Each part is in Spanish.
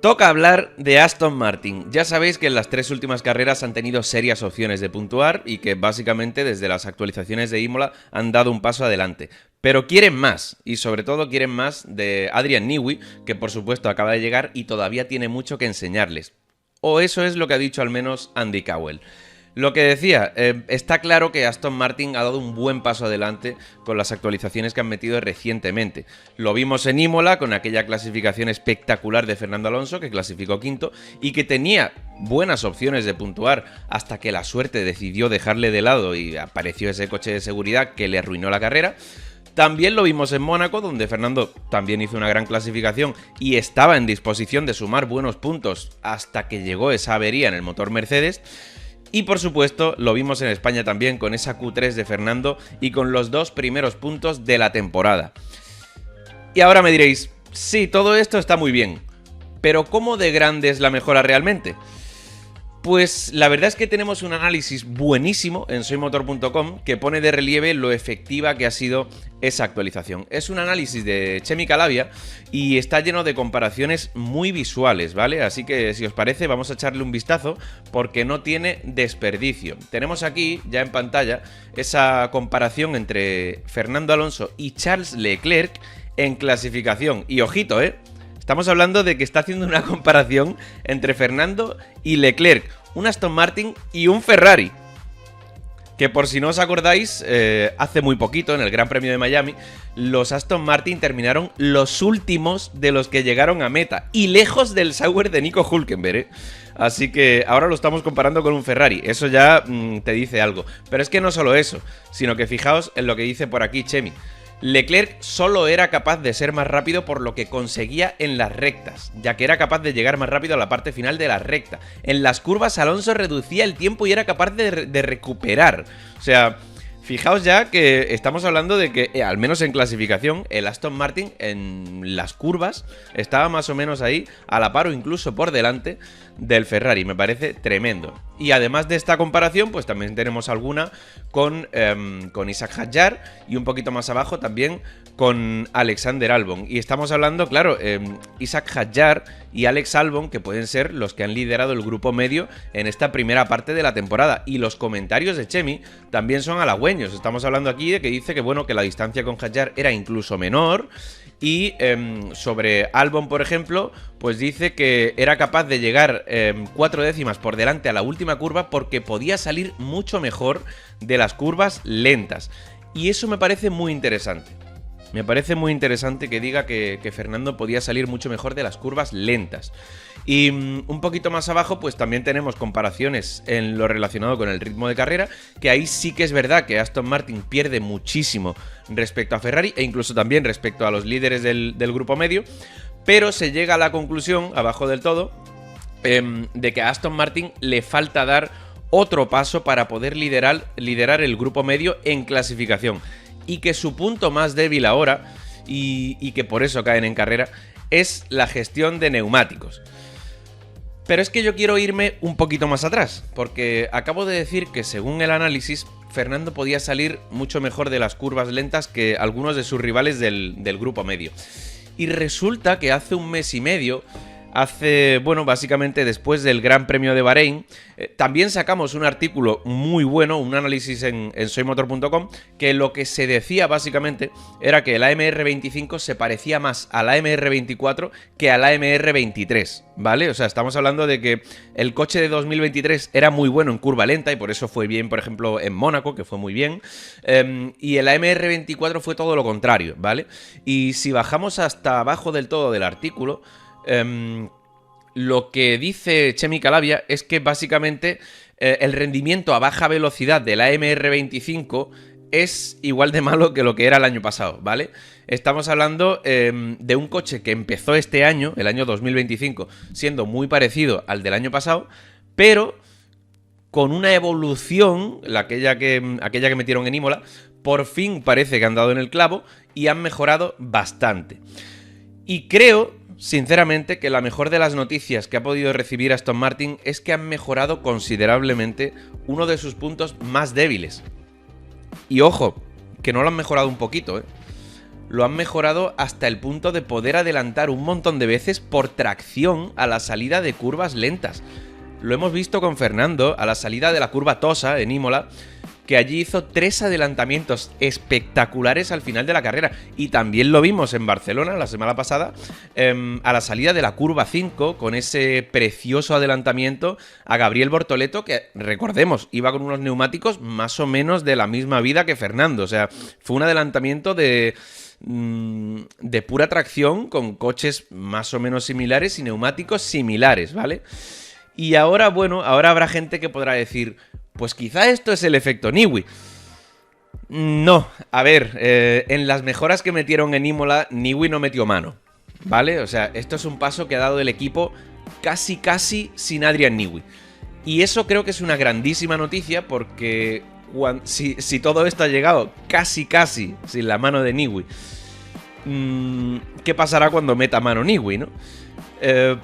Toca hablar de Aston Martin. Ya sabéis que en las 3 últimas carreras han tenido serias opciones de puntuar y que básicamente desde las actualizaciones de Imola han dado un paso adelante. Pero quieren más, y sobre todo quieren más de Adrian Newey, que por supuesto acaba de llegar y todavía tiene mucho que enseñarles. O eso es lo que ha dicho al menos Andy Cowell. Lo que decía, está claro que Aston Martin ha dado un buen paso adelante con las actualizaciones que han metido recientemente. Lo vimos en Imola con aquella clasificación espectacular de Fernando Alonso, que clasificó quinto y que tenía buenas opciones de puntuar hasta que la suerte decidió dejarle de lado y apareció ese coche de seguridad que le arruinó la carrera. También lo vimos en Mónaco, donde Fernando también hizo una gran clasificación y estaba en disposición de sumar buenos puntos hasta que llegó esa avería en el motor Mercedes. Y por supuesto lo vimos en España también con esa Q3 de Fernando y con los 2 primeros puntos de la temporada. Y ahora me diréis, sí, todo esto está muy bien, pero ¿cómo de grande es la mejora realmente? Pues la verdad es que tenemos un análisis buenísimo en soymotor.com que pone de relieve lo efectiva que ha sido esa actualización. Es un análisis de Chemi Calabia y está lleno de comparaciones muy visuales, ¿vale? Así que si os parece vamos a echarle un vistazo porque no tiene desperdicio. Tenemos aquí ya en pantalla esa comparación entre Fernando Alonso y Charles Leclerc en clasificación. Y ojito, estamos hablando de que está haciendo una comparación entre Fernando y Leclerc, un Aston Martin y un Ferrari. Que por si no os acordáis, hace muy poquito, en el Gran Premio de Miami, los Aston Martin terminaron los últimos de los que llegaron a meta. Y lejos del Sauber de Nico Hülkenberg, Así que ahora lo estamos comparando con un Ferrari. Eso ya te dice algo. Pero es que no solo eso, sino que fijaos en lo que dice por aquí Chemi. Leclerc solo era capaz de ser más rápido por lo que conseguía en las rectas, ya que era capaz de llegar más rápido a la parte final de la recta. En las curvas Alonso reducía el tiempo y era capaz de recuperar. O sea, fijaos ya que estamos hablando de que, al menos en clasificación, el Aston Martin en las curvas estaba más o menos ahí, a la par o incluso por delante del Ferrari. Me parece tremendo. Y además de esta comparación, pues también tenemos alguna con Isaac Hadjar y un poquito más abajo también con Alexander Albon. Y estamos hablando, claro, Isaac Hadjar y Alex Albon, que pueden ser los que han liderado el grupo medio en esta primera parte de la temporada. Y los comentarios de Chemi también son halagüeños. Estamos hablando aquí de que dice que, bueno, que la distancia con Hadjar era incluso menor. Y sobre Albon, por ejemplo, pues dice que era capaz de llegar 4 décimas por delante a la última curva porque podía salir mucho mejor de las curvas lentas. Y eso me parece muy interesante. Me parece muy interesante que diga que Fernando podía salir mucho mejor de las curvas lentas. Y un poquito más abajo pues también tenemos comparaciones en lo relacionado con el ritmo de carrera, que ahí sí que es verdad que Aston Martin pierde muchísimo respecto a Ferrari e incluso también respecto a los líderes del grupo medio, pero se llega a la conclusión, abajo del todo, de que a Aston Martin le falta dar otro paso para poder liderar el grupo medio en clasificación. Y que su punto más débil ahora, y que por eso caen en carrera, es la gestión de neumáticos. Pero es que yo quiero irme un poquito más atrás, porque acabo de decir que según el análisis, Fernando podía salir mucho mejor de las curvas lentas que algunos de sus rivales del grupo medio. Y resulta que hace un mes y medio, básicamente después del Gran Premio de Bahrein, también sacamos un artículo muy bueno, un análisis en soymotor.com, que lo que se decía básicamente era que la MR25 se parecía más a la MR24 que a la MR23, ¿vale? O sea, estamos hablando de que el coche de 2023 era muy bueno en curva lenta y por eso fue bien, por ejemplo, en Mónaco, que fue muy bien, y en la MR24 fue todo lo contrario, ¿vale? Y si bajamos hasta abajo del todo del artículo, lo que dice Chemi Calabia es que básicamente el rendimiento a baja velocidad de la MR25 es igual de malo que lo que era el año pasado, ¿vale? Estamos hablando de un coche que empezó este año, el año 2025, siendo muy parecido al del año pasado, pero con una evolución, aquella que metieron en Imola, por fin parece que han dado en el clavo y han mejorado bastante. Y creo, sinceramente, que la mejor de las noticias que ha podido recibir Aston Martin es que han mejorado considerablemente uno de sus puntos más débiles. Y ojo, que no lo han mejorado un poquito, lo han mejorado hasta el punto de poder adelantar un montón de veces por tracción a la salida de curvas lentas. Lo hemos visto con Fernando a la salida de la curva Tosa en Imola, que allí hizo 3 adelantamientos espectaculares al final de la carrera. Y también lo vimos en Barcelona la semana pasada, a la salida de la curva 5, con ese precioso adelantamiento a Gabriel Bortoleto, que, recordemos, iba con unos neumáticos más o menos de la misma vida que Fernando. O sea, fue un adelantamiento de pura tracción, con coches más o menos similares y neumáticos similares, ¿vale? Y ahora, bueno, ahora habrá gente que podrá decir, pues quizá esto es el efecto Newey. No, a ver, en las mejoras que metieron en Imola, Newey no metió mano, ¿vale? O sea, esto es un paso que ha dado el equipo casi sin Adrian Newey. Y eso creo que es una grandísima noticia, porque si todo esto ha llegado casi sin la mano de Newey, ¿qué pasará cuando meta mano Newey, no?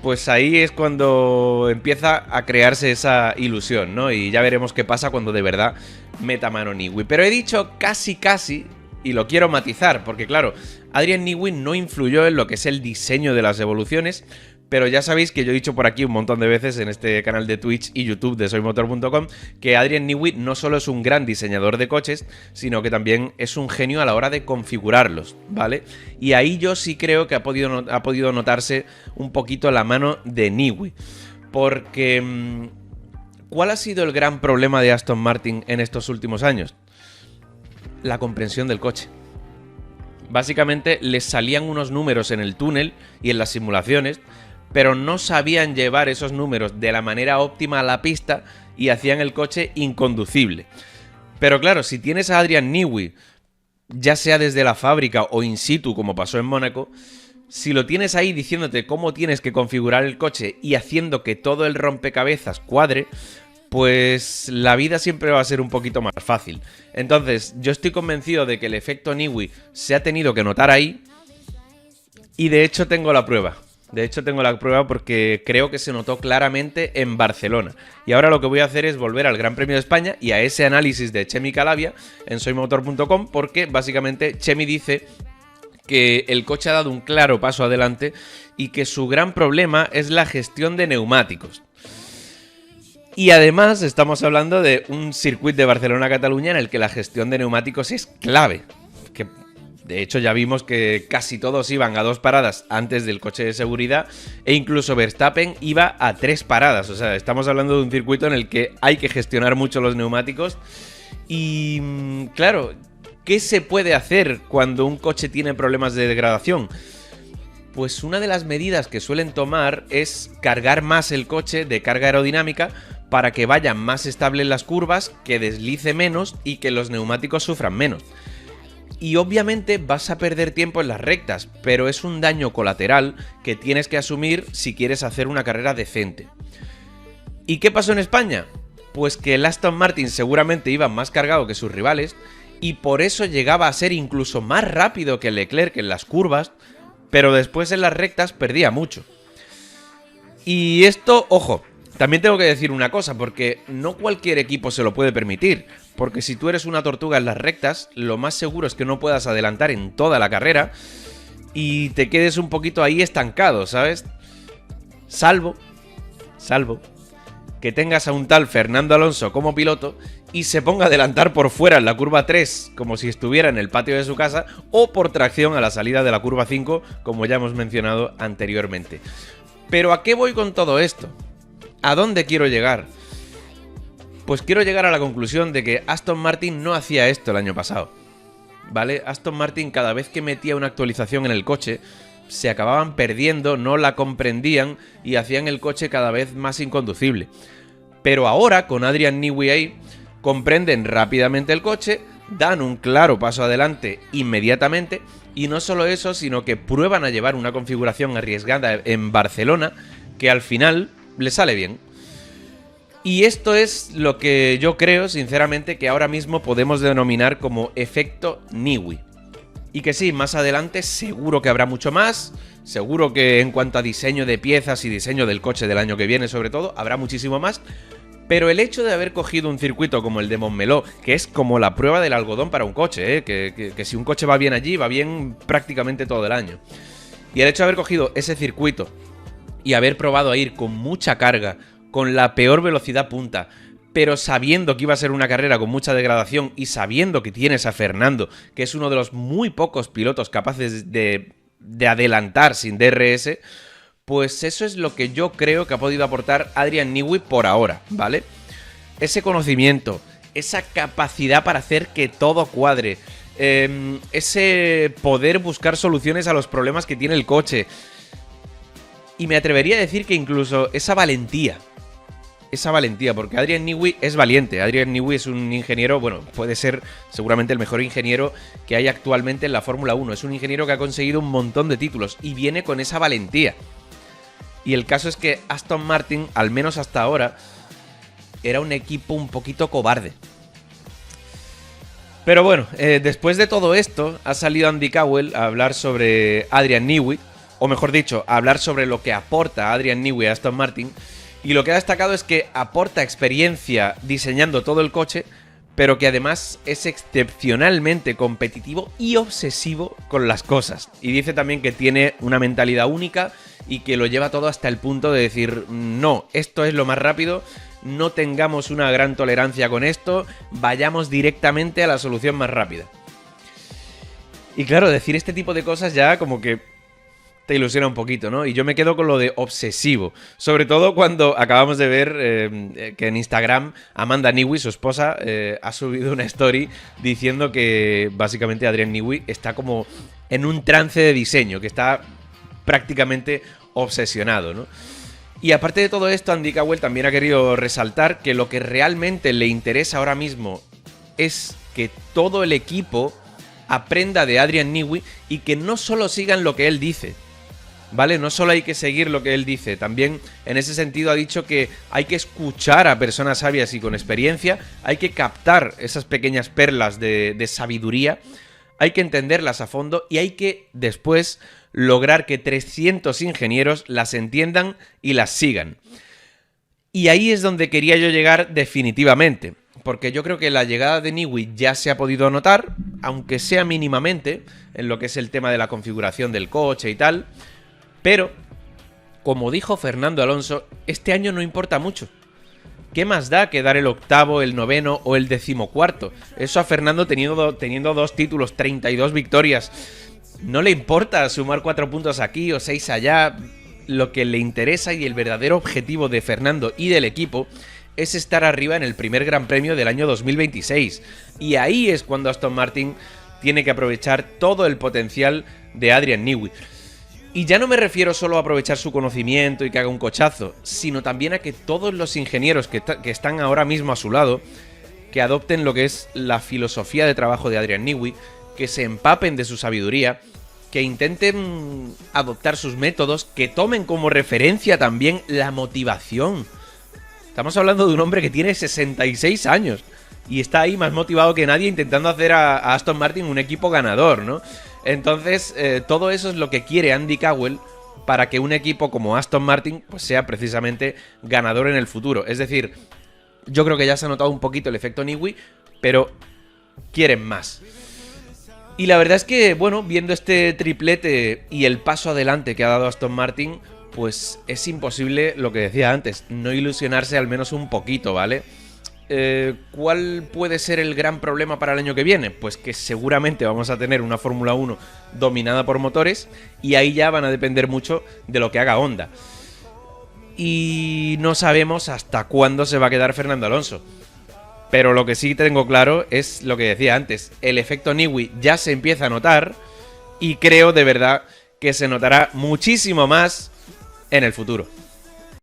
Pues ahí es cuando empieza a crearse esa ilusión, ¿no? Y ya veremos qué pasa cuando de verdad meta mano Newey. Pero he dicho casi, y lo quiero matizar, porque claro, Adrian Newey no influyó en lo que es el diseño de las evoluciones, pero ya sabéis que yo he dicho por aquí un montón de veces en este canal de Twitch y YouTube de soymotor.com que Adrian Newey no solo es un gran diseñador de coches, sino que también es un genio a la hora de configurarlos, ¿vale? Y ahí yo sí creo que ha podido notarse un poquito la mano de Newey, porque ¿cuál ha sido el gran problema de Aston Martin en estos últimos años? La comprensión del coche. Básicamente les salían unos números en el túnel y en las simulaciones, pero no sabían llevar esos números de la manera óptima a la pista y hacían el coche inconducible. Pero claro, si tienes a Adrian Newey, ya sea desde la fábrica o in situ, como pasó en Mónaco, si lo tienes ahí diciéndote cómo tienes que configurar el coche y haciendo que todo el rompecabezas cuadre, pues la vida siempre va a ser un poquito más fácil. Entonces, yo estoy convencido de que el efecto Newey se ha tenido que notar ahí, y de hecho tengo la prueba. Porque creo que se notó claramente en Barcelona. Y ahora lo que voy a hacer es volver al Gran Premio de España y a ese análisis de Chemi Calavia en soymotor.com, porque básicamente Chemi dice que el coche ha dado un claro paso adelante y que su gran problema es la gestión de neumáticos. Y además estamos hablando de un circuito de Barcelona-Cataluña en el que la gestión de neumáticos es clave. Que de hecho ya vimos que casi todos iban a 2 paradas antes del coche de seguridad, e incluso Verstappen iba a 3 paradas. O sea, estamos hablando de un circuito en el que hay que gestionar mucho los neumáticos. Y claro, ¿qué se puede hacer cuando un coche tiene problemas de degradación? Pues una de las medidas que suelen tomar es cargar más el coche de carga aerodinámica para que vaya más estable en las curvas, que deslice menos y que los neumáticos sufran menos. Y obviamente vas a perder tiempo en las rectas, pero es un daño colateral que tienes que asumir si quieres hacer una carrera decente. ¿Y qué pasó en España? Pues que el Aston Martin seguramente iba más cargado que sus rivales, y por eso llegaba a ser incluso más rápido que Leclerc en las curvas, pero después en las rectas perdía mucho. Y esto, ojo, también tengo que decir una cosa, porque no cualquier equipo se lo puede permitir, porque si tú eres una tortuga en las rectas, lo más seguro es que no puedas adelantar en toda la carrera y te quedes un poquito ahí estancado, ¿sabes? Salvo que tengas a un tal Fernando Alonso como piloto y se ponga a adelantar por fuera en la curva 3 como si estuviera en el patio de su casa, o por tracción a la salida de la curva 5, como ya hemos mencionado anteriormente. Pero ¿a qué voy con todo esto? ¿A dónde quiero llegar? Pues quiero llegar a la conclusión de que Aston Martin no hacía esto el año pasado, ¿vale? Aston Martin, cada vez que metía una actualización en el coche, se acababan perdiendo, no la comprendían y hacían el coche cada vez más inconducible. Pero ahora, con Adrian Newey ahí, comprenden rápidamente el coche, dan un claro paso adelante inmediatamente, y no solo eso, sino que prueban a llevar una configuración arriesgada en Barcelona que al final le sale bien. Y esto es lo que yo creo, sinceramente, que ahora mismo podemos denominar como efecto Newey. Y que sí, más adelante seguro que habrá mucho más, seguro que en cuanto a diseño de piezas y diseño del coche del año que viene sobre todo, habrá muchísimo más, Pero el hecho de haber cogido un circuito como el de Montmeló, que es como la prueba del algodón para un coche, que si un coche va bien allí, va bien prácticamente todo el año. Y el hecho de haber cogido ese circuito y haber probado a ir con mucha carga, con la peor velocidad punta, pero sabiendo que iba a ser una carrera con mucha degradación y sabiendo que tienes a Fernando, que es uno de los muy pocos pilotos capaces de adelantar sin DRS, pues eso es lo que yo creo que ha podido aportar Adrian Newey por ahora, ¿vale? Ese conocimiento, esa capacidad para hacer que todo cuadre, ese poder buscar soluciones a los problemas que tiene el coche. Y me atrevería a decir que incluso esa valentía, porque Adrian Newey es valiente. Adrian Newey es un ingeniero, bueno, puede ser seguramente el mejor ingeniero que hay actualmente en la Fórmula 1. Es un ingeniero que ha conseguido un montón de títulos y viene con esa valentía. Y el caso es que Aston Martin, al menos hasta ahora, era un equipo un poquito cobarde. Pero bueno, después de todo esto, ha salido Andy Cowell a hablar sobre Adrian Newey, o mejor dicho, a hablar sobre lo que aporta Adrian Newey a Aston Martin. Y lo que ha destacado es que aporta experiencia diseñando todo el coche, pero que además es excepcionalmente competitivo y obsesivo con las cosas. Y dice también que tiene una mentalidad única y que lo lleva todo hasta el punto de decir, no, esto es lo más rápido, no tengamos una gran tolerancia con esto, vayamos directamente a la solución más rápida. Y claro, decir este tipo de cosas ya como que te ilusiona un poquito, ¿no? Y yo me quedo con lo de obsesivo. Sobre todo cuando acabamos de ver que en Instagram Amanda Newey, su esposa, ha subido una story diciendo que básicamente Adrian Newey está como en un trance de diseño, que está prácticamente obsesionado, ¿no? Y aparte de todo esto, Andy Cowell también ha querido resaltar que lo que realmente le interesa ahora mismo es que todo el equipo aprenda de Adrian Newey y que no solo sigan lo que él dice, ¿vale? No solo hay que seguir lo que él dice, también en ese sentido ha dicho que hay que escuchar a personas sabias y con experiencia, hay que captar esas pequeñas perlas de sabiduría, hay que entenderlas a fondo y hay que después lograr que 300 ingenieros las entiendan y las sigan. Y ahí es donde quería yo llegar definitivamente, porque yo creo que la llegada de Newey ya se ha podido notar, aunque sea mínimamente, en lo que es el tema de la configuración del coche y tal. Pero, como dijo Fernando Alonso, este año no importa mucho. ¿Qué más da que dar el octavo, el noveno o el decimocuarto? Eso a Fernando teniendo 2 títulos, 32 victorias, no le importa sumar 4 puntos aquí o 6 allá. Lo que le interesa y el verdadero objetivo de Fernando y del equipo es estar arriba en el primer Gran Premio del año 2026. Y ahí es cuando Aston Martin tiene que aprovechar todo el potencial de Adrian Newey. Y ya no me refiero solo a aprovechar su conocimiento y que haga un cochazo, sino también a que todos los ingenieros que están ahora mismo a su lado, que adopten lo que es la filosofía de trabajo de Adrian Newey, que se empapen de su sabiduría, que intenten adoptar sus métodos, que tomen como referencia también la motivación. Estamos hablando de un hombre que tiene 66 años y está ahí más motivado que nadie intentando hacer a Aston Martin un equipo ganador, ¿no? Entonces, todo eso es lo que quiere Andy Cowell para que un equipo como Aston Martin pues, sea precisamente ganador en el futuro. Es decir, yo creo que ya se ha notado un poquito el efecto Newey, pero quieren más. Y la verdad es que, bueno, viendo este triplete y el paso adelante que ha dado Aston Martin, pues es imposible, lo que decía antes, no ilusionarse al menos un poquito, ¿vale? ¿Cuál puede ser el gran problema para el año que viene? Pues que seguramente vamos a tener una Fórmula 1 dominada por motores y ahí ya van a depender mucho de lo que haga Honda. Y no sabemos hasta cuándo se va a quedar Fernando Alonso. Pero lo que sí tengo claro es lo que decía antes, el efecto Newey ya se empieza a notar y creo de verdad que se notará muchísimo más en el futuro.